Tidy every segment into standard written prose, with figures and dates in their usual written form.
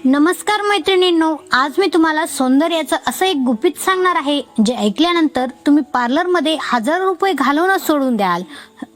नमस्कार मैत्रिणींनो, आज मी तुम्हाला सौंदर्याचं असं एक गुपित सांगणार आहे जे ऐकल्यानंतर तुम्ही पार्लरमध्ये हजारो रुपये घालवणं सोडून द्याल.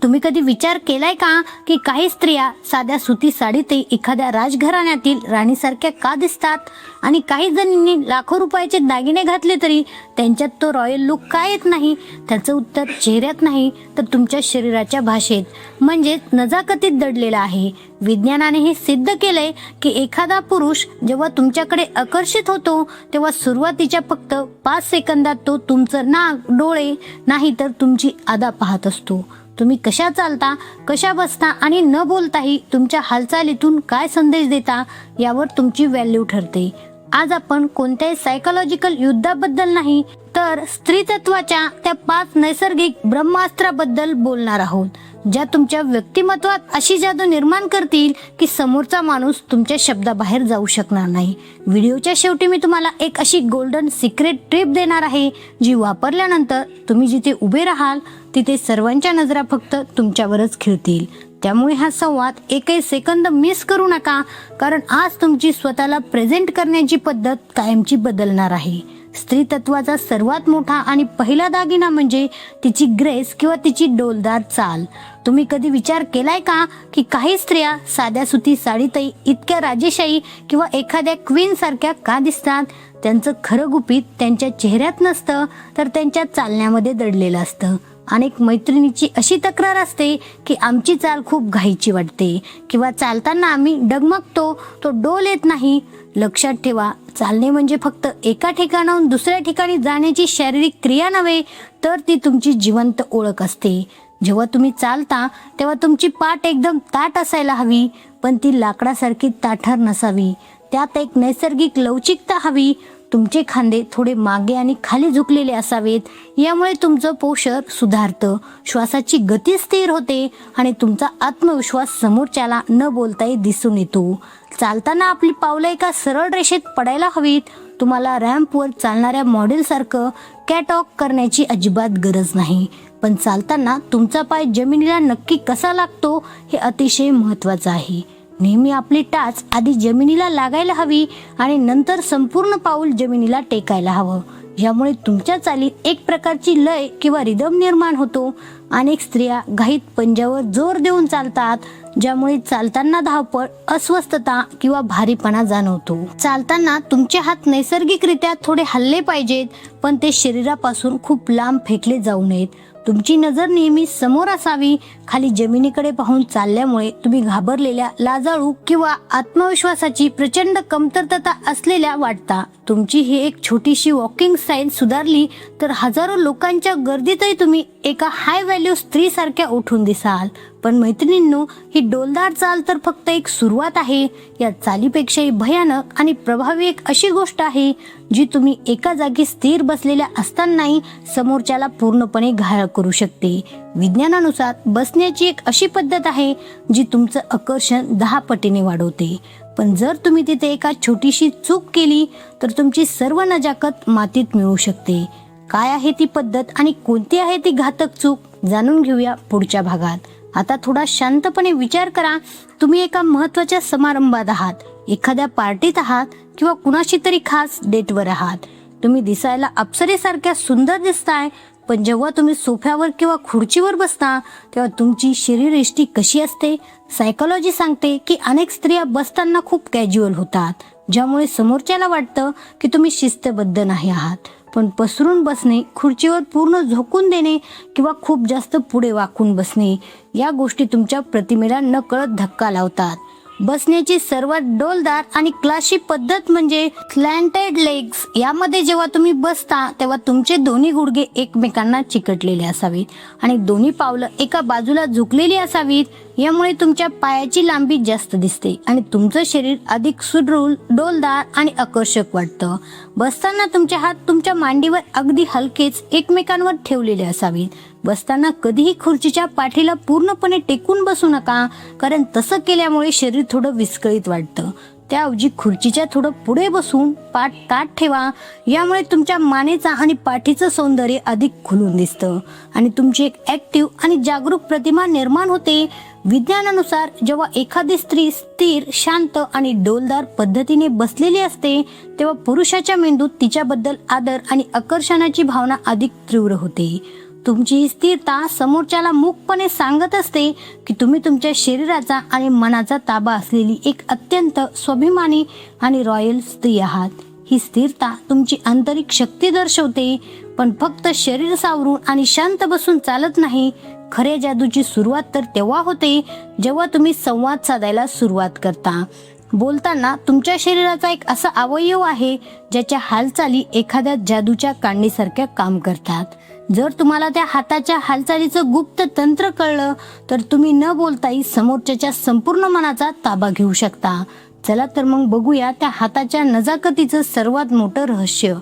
तुम्ही कधी विचार केलाय का की काही स्त्रिया साध्या सुती साडीतही एखाद्या राजघराण्यातील राणीसारख्या का दिसतात आणि काही जणींनी लाखो रुपयाचे दागिने घातले तरी त्यांच्यात तो रॉयल लुक का येत नाही? त्याचं उत्तर चेहऱ्यात नाही तर तुमच्या शरीराच्या भाषेत म्हणजेच नजाकतीत दडलेलं आहे. विज्ञानाने हे सिद्ध केलंय की एखादा पुरुष जेव्हा तुमच्याकडे आकर्षित होतो तेव्हा सुरुवातीच्या फक्त 5 सेकंदात तो तुमचं नाक, डोळे नाही तर तुमची अदा पाहत असतो. तुम्ही कशा चालता, कशा बसता आणि न बोलताही तुमच्या हालचालीतून काय संदेश देता यावर तुमची व्हॅल्यू ठरते. आज आपण कोणत्याही सायकोलॉजिकल युद्धाबद्दल नाही तर स्त्रीतत्वाच्या त्या 5 नैसर्गिक ब्रह्मास्त्राबद्दल बोलणार आहोत, ज्या तुमच्या व्यक्तिमत्वात अशी जादू निर्माण करतील की समोरचा माणूस तुमच्या शब्दाबाहेर जाऊ शकणार नाही. व्हिडिओच्या शेवटी मी तुम्हाला एक अशी गोल्डन सिक्रेट टिप देणार आहे जी वापरल्यानंतर तुम्ही जिथे उभे राहाल तिथे सर्वांच्या नजरा फक्त तुमच्यावरच खिळतील. त्यामुळे हा संवाद एकही सेकंद मिस करू नका, कारण आज तुमची स्वतःला प्रेझेंट करण्याची पद्धत कायमची बदलणार आहे. स्त्रीतत्वाचा सर्वात मोठा आणि पहिला दागिना म्हणजे तिची ग्रेस किंवा तिची डौलदार चाल. तुम्ही कधी विचार केलाय का की काही स्त्रिया साध्या सुती साडीतही इतक्या राजेशाही किंवा एखाद्या क्वीन सारख्या का दिसतात? त्यांचं खरं गुपित त्यांच्या चेहऱ्यात नसतं तर त्यांच्या चालण्यामध्ये दडलेलं असतं. अनेक मैत्रिणीची अशी तक्रार असते की आमची चाल खूप घाईची वाटते किंवा चालताना आम्ही डगमगतो, तो डोल येत नाही. लक्षात ठेवा, चालणे म्हणजे फक्त एका ठिकाणाहून दुसऱ्या ठिकाणी जाण्याची शारीरिक क्रिया नव्हे तर ती तुमची जिवंत ओळख असते. जेव्हा तुम्ही चालता तेव्हा तुमची पाठ एकदम ताठ असायला हवी, पण ती लाकडासारखी ताठर नसावी. त्यात एक नैसर्गिक लवचिकता हवी. तुमचे खांदे थोडे मागे आणि खाली झुकलेले असावेत, यामुळे तुमचं पोश्चर सुधारतं, श्वासाची गती स्थिर होते आणि तुमचा आत्मविश्वास समोरच्याला न बोलताही दिसून येतो. चालताना आपली पावलं एका सरळ रेषेत पडायला हवीत. तुम्हाला रॅम्पवर चालणाऱ्या मॉडेलसारखं कॅटवॉक करण्याची अजिबात गरज नाही, पण चालताना तुमचा पाय जमिनीला नक्की कसा लागतो हे अतिशय महत्त्वाचं आहे. नेहमी आपली टाच आधी जमिनीला लागायला हवी आणि नंतर संपूर्ण पाऊल जमिनीला टेकायला हवं. यामुळे तुमच्या चालीत एक प्रकारची लय किंवा रिदम निर्माण होतो. अनेक स्त्रिया घाईत पंजावर जोर देऊन चालतात, ज्यामुळे चालताना धावपळ, अस्वस्थता किंवा भारीपणा जाणवतो. चालताना तुमचे हात नैसर्गिकरित्या थोडे हलले पाहिजेत, पण ते शरीरापासून खूप लांब फेकले जाऊ नयेत. तुमची नजर नेहमी समोर असावी. खाली जमिनीकडे पाहून चालल्यामुळे तुम्ही घाबरलेल्या, लाजाळू किंवा आत्मविश्वासाची प्रचंड कमतरता असलेल्या वाटता. तुमची ही एक छोटीशी वॉकिंग स्टाईल सुधारली तर हजारो लोकांच्या गर्दीतही तुम्ही एका हाय व्हॅल्यू स्त्री सारख्या उठून दिसाल. पण मैत्रिणींनो, ही डौलदार चाल तर फक्त एक सुरुवात आहे. या चालीपेक्षाही भयानक आणि प्रभावी एक अशी गोष्ट आहे जी तुम्ही एका जागी स्थिर बसलेल्या असतानाही समोरच्याला पूर्णपणे घायल करू शकते. विज्ञानानुसार बसण्याची एक अशी पद्धत आहे जी तुमचं आकर्षण 10 पटीने वाढवते. पण जर तुम्ही तिथे एका छोटीशी चूक केली तर तुमची सर्व नजाकत मातीत मिळू शकते. काय आहे ती पद्धत आणि कोणती आहे ती घातक चूक, जाणून घेऊया पुढच्या भागात. आता थोडा शांतपणे विचार करा. तुम्ही एका महत्त्वाच्या समारंभात आहात, एखाद्या पार्टीत आहात किंवा कुणाशी तरी खास डेटवर आहात. तुम्ही दिसायला अप्सरेसारख्या सुंदर दिसताय, पण जेव्हा तुम्ही सोफ्यावर किंवा खुर्चीवर बसता तेव्हा तुमची शरीरयष्टी कशी असते? सायकोलॉजी सांगते की अनेक स्त्रिया बसताना खूप कॅज्युअल होतात, ज्यामुळे समोरच्याला वाटतं की तुम्ही शिस्तबद्ध नाही आहात. पण पसरून बसणे, खुर्चीवर पूर्ण झोकून देणे किंवा खूप जास्त पुढे वाकून बसणे या गोष्टी तुमच्या प्रतिमेला नकळत धक्का लावतात. बसण्याची सर्वात डौलदार आणि क्लासी पद्धत म्हणजे स्लॅन्टेड लेग्स. यामध्ये जेव्हा तुम्ही बसता तेव्हा तुमचे दोन्ही गुडघे एकमेकांना चिकटलेले असावेत आणि दोन्ही पावलं एका बाजूला झुकलेली असावीत. यामुळे तुमच्या पायाची लांबी जास्त दिसते आणि तुमचं शरीर अधिक सुदृढ, डौलदार आणि आकर्षक वाटतं. बसताना तुमचे हात तुमच्या मांडीवर अगदी हलकेच एकमेकांवर ठेवलेले असावेत. बसताना कधीही खुर्चीच्या पाठीला पूर्णपणे टेकून बसू नका, कारण तसं केल्यामुळे शरीर थोडं विस्कळीत वाटतं. त्याऐवजी खुर्चीच्या थोडं पुढे बसून पाठ ताठ ठेवा. यामुळे तुमच्या मानेचा आणि पाठीचं सौंदर्य अधिक खुलून दिसतं आणि तुमची एक ॲक्टिव्ह आणि जागरूक प्रतिमा निर्माण होते. विज्ञानानुसार जेव्हा एखादी स्त्री स्थिर, शांत आणि डौलदार पद्धतीने बसलेली असते तेव्हा पुरुषाच्या मेंदूत तिच्याबद्दल आदर आणि आकर्षणाची भावना अधिक तीव्र होते. तुमची ही स्थिरता समोरच्याला मूकपणे सांगत असते की तुम्ही तुमच्या शरीराचा आणि मनाचा ताबा असलेली एक अत्यंत स्वाभिमानी आणि रॉयल स्त्री आहात. ही स्थिरता तुमची आंतरिक शक्ती दर्शवते, पण फक्त शरीर सावरून आणि शांत बसून चालत नाही. खऱ्या जादूची सुरुवात तर तेव्हा होते जेव्हा तुम्ही संवाद साधायला सुरुवात करता. बोलताना तुमच्या शरीराचा एक असा अवयव आहे ज्याच्या हालचाली एखाद्या जादूच्या कांडीसारख्या काम करतात. जर तुम्हाला त्या हाताच्या हालचालीचं गुप्त तंत्र कळलं तर तुम्ही न बोलताही समोरच्याच्या संपूर्ण मनाचा ताबा घेऊ शकता. चला तर मग बघूया त्या हाताच्या नजाकतीचं सर्वात मोठं रहस्य.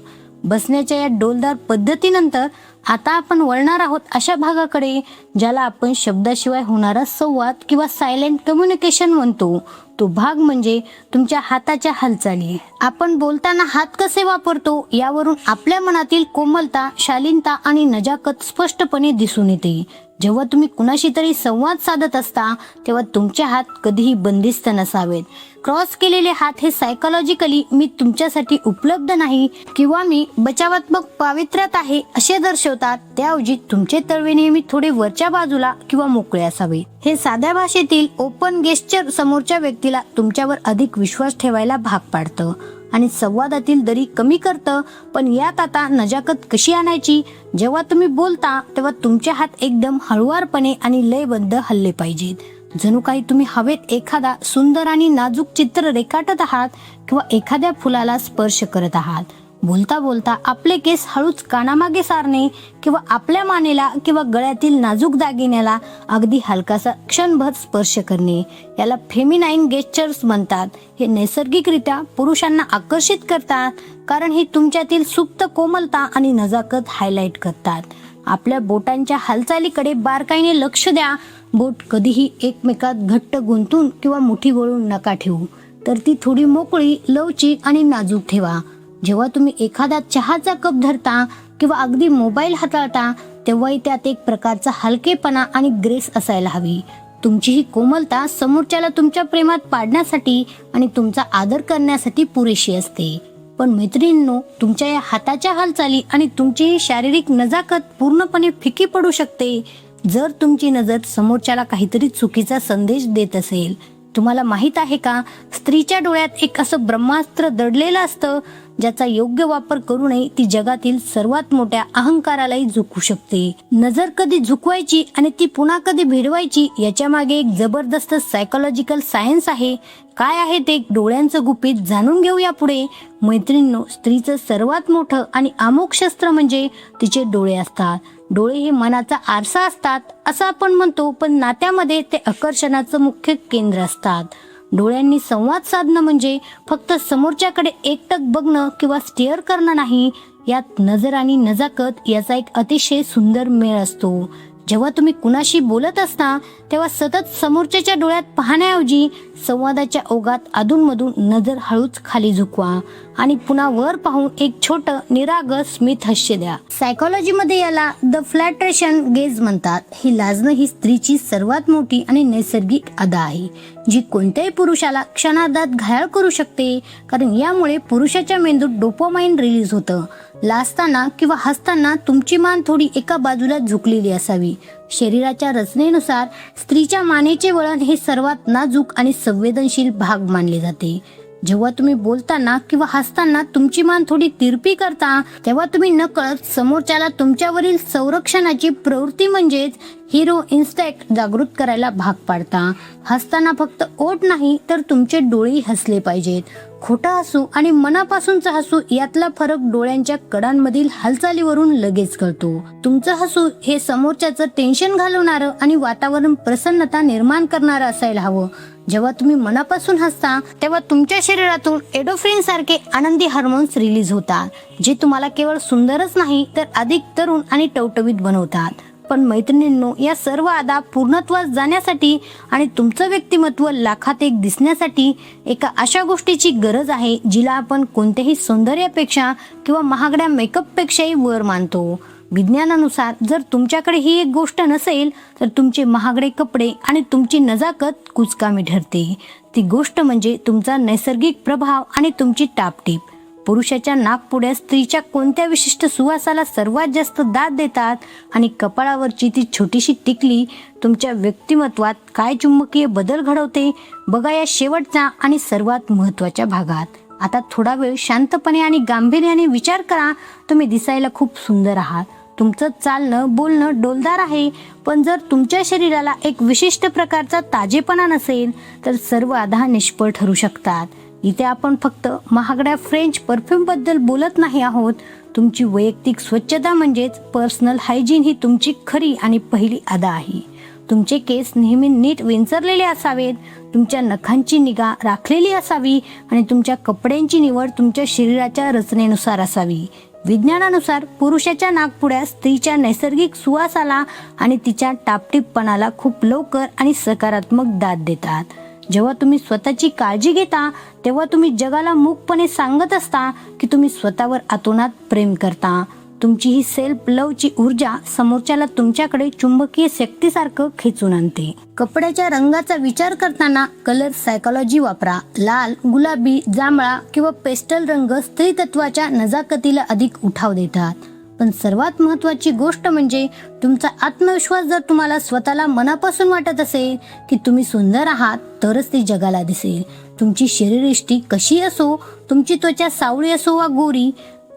बसण्याच्या या डौलदार पद्धतीनंतर आता आपण वळणार आहोत अशा भागाकडे ज्याला आपण शब्दाशिवाय होणारा संवाद किंवा सायलेंट कम्युनिकेशन म्हणतो. तो भाग म्हणजे तुमच्या हाताच्या हालचाली. आपण बोलताना हात कसे वापरतो यावरून आपल्या मनातील कोमलता, शालीनता आणि नजाकत स्पष्टपणे दिसून येते. जेव्हा तुम्ही कुणाशी तरी संवाद साधत असता तेव्हा तुमचे हात कधीही बंदिस्त नसावेत. क्रॉस केलेले हात हे सायकोलॉजिकली मी तुमच्यासाठी उपलब्ध नाही किंवा मी बचावात्मक पावित्र्यात आहे असे दर्शवतात. त्याऐवजी तुमचे तळवे नेहमी थोडे वरच्या बाजूला किंवा मोकळे असावे. हे साध्या भाषेतील ओपन गेस्चर समोरच्या व्यक्तीला तुमच्यावर अधिक विश्वास ठेवायला भाग पाडतं आणि संवादातील दरी कमी करतं. पण यात आता नजाकत कशी आणायची? जेव्हा तुम्ही बोलता तेव्हा तुमचे हात एकदम हळुवारपणे आणि लयबद्ध हलले पाहिजेत. जणू काही तुम्ही हवेत एखादा सुंदर आणि नाजूक चित्र रेखाटत आहात किंवा एखाद्या फुलाला स्पर्श करत आहात. बोलता बोलता आपले केस हळूच कानामागे सारणे किंवा आपल्या मानेला किंवा गळ्यातील नाजूक दागिन्याला अगदी हलकासा क्षणभर स्पर्श करणे याला फेमिनाईन गेस्चर्स म्हणतात. हे नैसर्गिकरित्या पुरुषांना आकर्षित करतात कारण हे तुमच्यातील सुप्त कोमलता आणि नजाकत हायलाइट करतात. आपल्या बोटांच्या हालचालीकडे बारकाईने लक्ष द्या. बोट कधीही एकमेकात घट्ट गुंतून किंवा मुठी वळून नका ठेवू, तर ती थोडी मोकळी, लवचिक आणि नाजूक ठेवा. जेव्हा तुम्ही एखादा चहाचा कप धरता किंवा अगदी मोबाईल हाताळता तेव्हाही त्यात एक प्रकारचा हलकेपणा आणि ग्रेस असायला हवी. तुमची ही कोमलता समोरच्याला तुमच्या प्रेमात पाडण्यासाठी आणि तुमचा आदर करण्यासाठी पुरेशी असते. पण मैत्रिणींनो, तुमच्या या हाताच्या हालचाली आणि तुमची ही शारीरिक नजाकत पूर्णपणे फिकी पडू शकते जर तुमची नजर समोरच्याला काहीतरी चुकीचा संदेश देत असेल. तुम्हाला माहित आहे का, स्त्रीच्या डोळ्यात एक असं ब्रह्मास्त्र दडलेलं असतं ज्याचा योग्य वापर करूनही ती जगातील सर्वात मोठ्या अहंकारालाही झुकवू शकते. नजर कधी झुकवायची आणि ती पुन्हा कधी भिडवायची याच्या मागे एक जबरदस्त सायकोलॉजिकल सायन्स आहे. काय आहे ते डोळ्यांचं गुपित जाणून घेऊया पुढे. मैत्रिणींनो, स्त्रीचं सर्वात मोठं आणि अमोघ शस्त्र म्हणजे तिचे डोळे असतात. डोळे हे मनाचा आरसा असतात असं आपण म्हणतो, पण नात्यामध्ये ते आकर्षणाचं मुख्य केंद्र असतात. डोळ्यांनी संवाद साधणं म्हणजे फक्त समोरच्याकडे एकटक बघणं किंवा स्टेअर करणं नाही. यात नजर आणि नजाकत याचा एक अतिशय सुंदर मेळ असतो. जेव्हा तुम्ही कुणाशी बोलत असता तेव्हा सतत समोरच्याच्या डोळ्यात पाहण्याऐवजी संवादाच्या ओघात अधूनमधून नजर हळूच खाली झुकवा आणि पुन्हा वर पाहून एक छोटं निरागस स्मित हास्य द्या. सायकोलॉजीमध्ये याला द फ्लॅट्रेशन गेज म्हणतात. ही लाजणं ही स्त्रीची सर्वात मोठी आणि नैसर्गिक अदा आहे जी कोणत्याही पुरुषाला क्षणार्धात घायाळ करू शकते, कारण यामुळे पुरुषाच्या मेंदूत डोपामाइन रिलीज होतं. लाजताना किंवा हसताना तुमची मान थोडी एका बाजूला झुकलेली असावी. शरीराच्या रचनेनुसार स्त्रीच्या मानेचे वळण हे सर्वात नाजूक आणि संवेदनशील भाग मानले जाते. जेव्हा तुम्ही बोलताना किंवा हसताना तुमची मान थोडी तिरपी करता तेव्हा तुम्ही नकळत समोरच्याला तुमच्यावरील संरक्षणाची प्रवृत्ती म्हणजेच हिरो इन्स्टिंक्ट जागृत करायला भाग पाडता. हसताना फक्त ओठ नाही तर तुमचे डोळेही हसले पाहिजेत. खोटं हसू आणि मनापासूनचं हसू यातला फरक डोळ्यांच्या कडांमधील हालचालीवरून लगेच कळतो. तुमचं हसू हे समोरच्याचं टेन्शन घालवणारं आणि वातावरण प्रसन्नता निर्माण करणारं असायला हवं. जेव्हा तुम्ही मनापासून हसता तेव्हा तुमच्या शरीरातून एंडोर्फिन सारखे आनंदी हार्मोन्स रिलीज होतात, जे तुम्हाला केवळ सुंदरच नाही तर अधिक तरुण आणि टवटवीत बनवतात. पण मैत्रिणींनो, या सर्व अदा पूर्णत्वास जाण्यासाठी आणि तुमचं व्यक्तिमत्व लाखात एक दिसण्यासाठी एका अशा गोष्टीची गरज आहे जिला आपण कोणत्याही सौंदर्यापेक्षा किंवा महागड्या मेकअपपेक्षाही वर मानतो. विज्ञानानुसार जर तुमच्याकडे ही एक गोष्ट नसेल तर तुमचे महागडे कपडे आणि तुमची नजाकत कुचकामी ठरते. ती गोष्ट म्हणजे तुमचा नैसर्गिक प्रभाव आणि तुमची टापटीप. पुरुषाच्या नाकपुड्या स्त्रीच्या कोणत्या विशिष्ट सुवासाला सर्वात जास्त दाद देतात आणि कपाळावरची ती छोटीशी टिकली तुमच्या व्यक्तिमत्वात काय चुंबकीय बदल घडवते बघा या शेवटच्या आणि सर्वात महत्त्वाच्या भागात. आता थोडा वेळ शांतपणे आणि गांभीर्याने विचार करा. तुम्ही दिसायला खूप सुंदर आहात. तुमचं चालणं बोलणं डौलदार आहे. पण जर तुमच्या शरीराला एक विशिष्ट प्रकारचा ताजेपणा नसेल तर सर्व आधा निष्फळ ठरू शकतात. इथे आपण फक्त महागड्या फ्रेंच परफ्यूमबद्दल बोलत नाही आहोत. तुमची वैयक्तिक स्वच्छता म्हणजेच पर्सनल हायजीन ही तुमची खरी आणि पहिली अदा आहे. तुमचे केस नेहमी नीट विंचरलेले असावेत, तुमच्या नखांची निगा राखलेली असावी आणि तुमच्या कपड्यांची निवड तुमच्या शरीराच्या रचनेनुसार असावी. विज्ञानानुसार पुरुषाच्या नाकपुड्या स्त्रीच्या नैसर्गिक सुवासाला आणि तिच्या टापटीपपणाला खूप लवकर आणि सकारात्मक दाद देतात. जेव्हा तुम्ही स्वतःची काळजी घेता तेव्हा तुम्ही जगाला मूकपणे सांगत असता की तुम्ही स्वतःवर अतोनात प्रेम करता. तुमची ही सेल्फ लव्हची ऊर्जा समोरच्याला तुमच्याकडे चुंबकीय शक्तीसारखं खेचून आणते. कपड्याच्या रंगाचा विचार करताना कलर सायकॉलॉजी वापरा. लाल, गुलाबी, जांभळा किंवा पेस्टल रंग स्त्रीतत्वाच्या नजाकतीला अधिक उठाव देतात. पण सर्वात महत्त्वाची गोष्ट म्हणजे तुमचा आत्मविश्वास. जर तुम्हाला स्वतःला मनापासून वाटत असेल की तुम्ही सुंदर आहात तरच ते जगाला दिसेल. तुमची शरीरयष्टी कशी असो, तुमची त्वचा सावळी असो वा गोरी,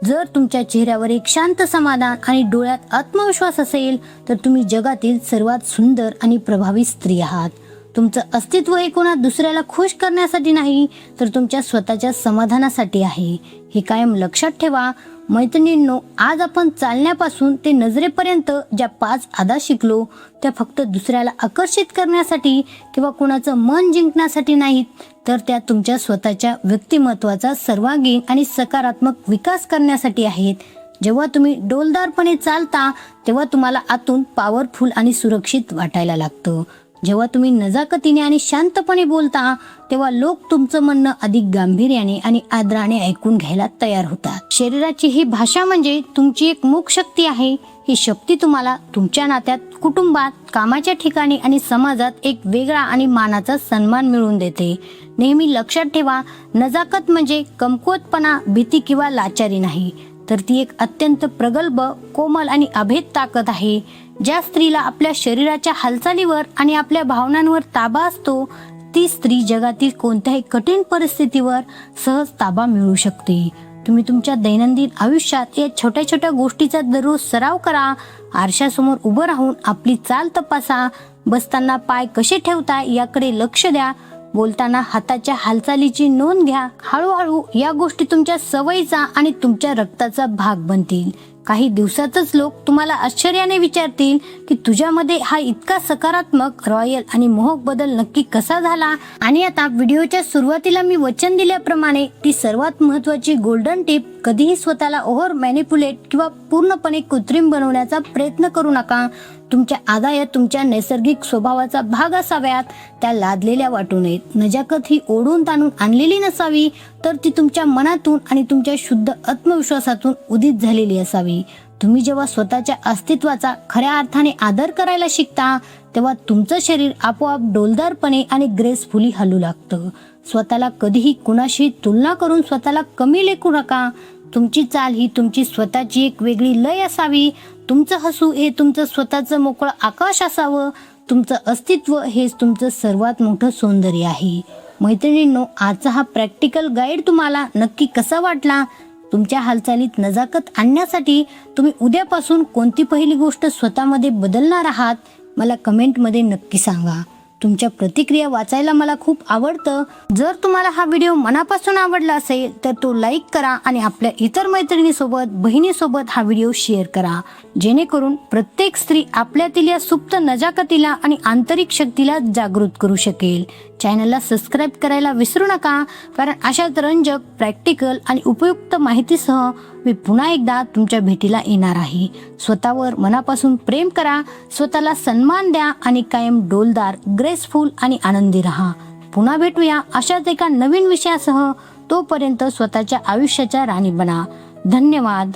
जर तुमच्या चेहऱ्यावर एक शांत समाधान आणि डोळ्यात आत्मविश्वास असेल तर तुम्ही जगातील सर्वात सुंदर आणि प्रभावी स्त्री आहात. तुमचं अस्तित्व हे कोणा दुसऱ्याला खुश करण्यासाठी नाही तर तुमच्या स्वतःच्या समाधानासाठी आहे. हे कायम लक्षात ठेवा. मैत्रिणींनो, आज आपण चालण्यापासून ते नजरेपर्यंत ज्या 5 अदा शिकलो त्या फक्त दुसऱ्याला आकर्षित करण्यासाठी किंवा कोणाचं मन जिंकण्यासाठी नाहीत, तर त्या तुमच्या स्वतःच्या व्यक्तिमत्वाचा सर्वांगीण आणि सकारात्मक विकास करण्यासाठी आहेत. जेव्हा तुम्ही डौलदारपणे चालता तेव्हा तुम्हाला आतून पॉवरफुल आणि सुरक्षित वाटायला लागतं. जेव्हा तुम्ही नजाकतीने आणि शांतपणे बोलता तेव्हा लोक तुमचं म्हणणं अधिक गांभीर्याने आणि आदराने ऐकून घ्यायला तयार होतात. शरीराची ही भाषा म्हणजे तुमची एक मूक शक्ती आहे. ही शक्ती तुम्हाला तुमच्या नात्यात, कुटुंबात, कामाच्या ठिकाणी आणि समाजात एक वेगळा आणि मानाचा सन्मान मिळवून देते. नेहमी लक्षात ठेवा, नजाकत म्हणजे कमकुवतपणा, भीती किंवा लाचारी नाही, तर ती एक अत्यंत प्रगल्भ, कोमल आणि अभेद ताकद आहे. ज्या स्त्रीला आपल्या शरीराच्या हालचालीवर आणि आपल्या भावनांवर ताबा असतो ती स्त्री जगातील कोणत्याही कठीण परिस्थितीवर सहज ताबा मिळवू शकते. तुम्ही तुमच्या दैनंदिन आयुष्यात या छोट्या छोट्या गोष्टीचा दररोज सराव करा. आरशासमोर उभं राहून आपली चाल तपासा. बसताना पाय कसे ठेवता याकडे लक्ष द्या. बोलताना हाताच्या हालचालीची नोंद घ्या. हळूहळू या गोष्टी तुमच्या सवयीचा आणि तुमच्या रक्ताचा भाग बनतील. काही दिवसातच लोक तुम्हाला आश्चर्याने विचारतील की तुझ्यामध्ये हा इतका सकारात्मक, रॉयल आणि मोहक बदल नक्की कसा झाला. आणि आता व्हिडिओच्या सुरुवातीला मी वचन दिल्याप्रमाणे ती सर्वात महत्त्वाची गोल्डन टिप, कधीही स्वतःला ओव्हर मॅनिप्युलेट किंवा पूर्णपणे कृत्रिम बनवण्याचा प्रयत्न करू नका. तुमच्या आदाया तुमच्या नैसर्गिक स्वभावाचा भाग असाव्यात, त्या लादलेल्या वाटू नयेत. नजाकत ही ओढून ताणून आणलेली नसावी, तर ती तुमच्या मनातून आणि तुमच्या शुद्ध आत्मविश्वासातून उदित झालेली असावी. तुम्ही जेव्हा स्वतःच्या अस्तित्वाचा खऱ्या अर्थाने आदर करायला शिकता तेव्हा तुमचं शरीर आपोआप डौलदारपणे आणि ग्रेसफुली हलू लागतं. स्वतःला कधीही कुणाशी तुलना करून स्वतःला कमी लेखू नका. तुमची चाल ही तुमची स्वतःची एक वेगळी लय असावी. तुमचं हसू हे तुमचं स्वतःचं मोकळं आकाश असावं. तुमचं अस्तित्व हेच तुमचं सर्वात मोठं सौंदर्य आहे. मैत्रिणींनो, आजचा हा प्रॅक्टिकल गाईड तुम्हाला नक्की कसा वाटला? तुमच्या हालचालीत नजाकत आणण्यासाठी तुम्ही उद्यापासून कोणती पहिली गोष्ट स्वतःमध्ये बदलणार आहात? मला कमेंटमध्ये नक्की सांगा. तुमच्या प्रतिक्रिया वाचायला मला खूप आवडतं. जर तुम्हाला हा व्हिडिओ मनापासून आवडला असेल तर तो लाईक करा आणि आपल्या इतर मैत्रिणीसोबत, बहिणीसोबत हा व्हिडिओ शेअर करा, जेणेकरून प्रत्येक स्त्री आपल्यातील या सुप्त नजाकतीला आणि आंतरिक शक्तीला जागृत करू शकेल. चॅनलला सबस्क्राईब करायला विसरू नका, कारण अशाच रंजक, प्रॅक्टिकल आणि उपयुक्त माहितीसह मी पुन्हा एकदा तुमच्या भेटीला येणार आहे. स्वतःवर मनापासून प्रेम करा, स्वतःला सन्मान द्या आणि कायम डौलदार, ग्रेसफुल आणि आनंदी राहा. पुन्हा भेटूया अशाच एका नवीन विषयासह. तोपर्यंत स्वतःच्या आयुष्याच्या राणी बना. धन्यवाद.